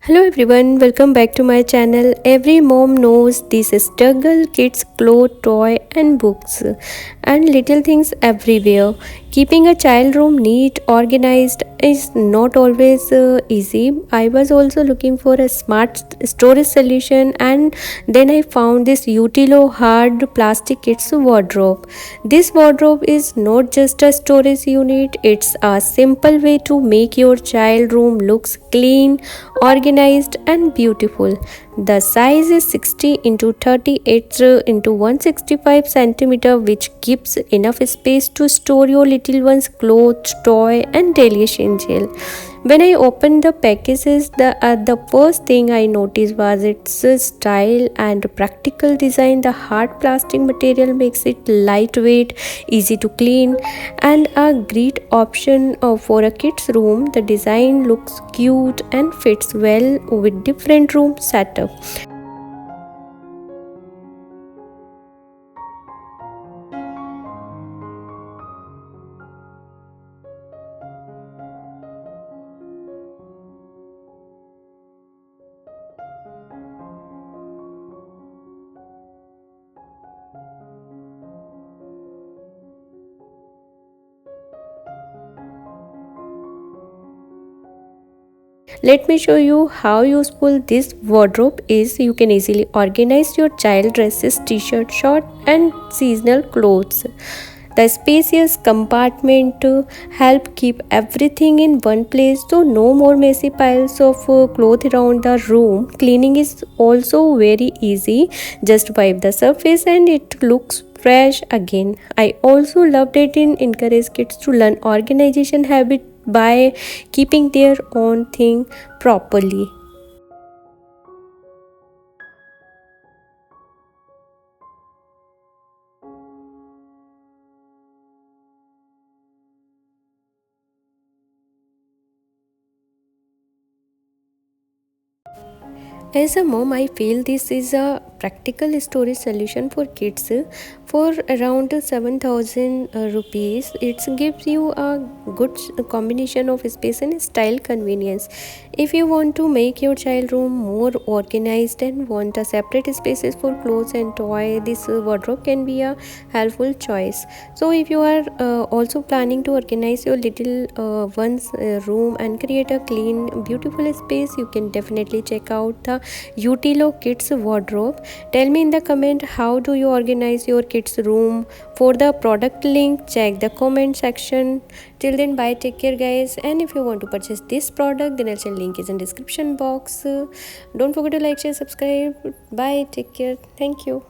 Hello everyone, welcome back to my channel. Every mom knows this struggle: kids, clothes, toy and books and little things everywhere. Keeping a child room neat, organized is not always easy. I was also looking for a smart storage solution, and then I found this Utilo hard plastic kids wardrobe. This wardrobe is not just a storage unit, it's a simple way to make your child room looks clean, organized and beautiful. The size is 60 into 38 into 165 centimeter, which gives enough space to store your little one's clothes, toy and daily essential. When I opened the packages, the first thing I noticed was its style and practical design. The hard plastic material makes it lightweight, easy to clean, and a great option for a kid's room. The design looks cute and fits well with different room setup. Let me show you how useful this wardrobe is. You can easily organize your child dresses, t-shirt, short and seasonal clothes. The spacious compartment help keep everything in one place, so no more messy piles of clothes around the room. Cleaning is also very easy. Just wipe the surface and it looks fresh again. I also love that it encourages kids to learn organization habit by keeping their own thing properly. As a mom, I feel this is a practical storage solution for kids for around 7,000 rupees. It gives you a good combination of space and style convenience. If you want to make your child room more organized and want a separate spaces for clothes and toy, this wardrobe can be a helpful choice. So if you are also planning to organize your little one's room and create a clean, beautiful space, you can definitely check out the Utilo Kids wardrobe. Tell me in the comment, how do you organize your kids room? For the product link, check the comment section. Till then, bye, take care guys. And if you want to purchase this product, then also link is in description box. Don't forget to like, share, subscribe. Bye, take care. Thank you.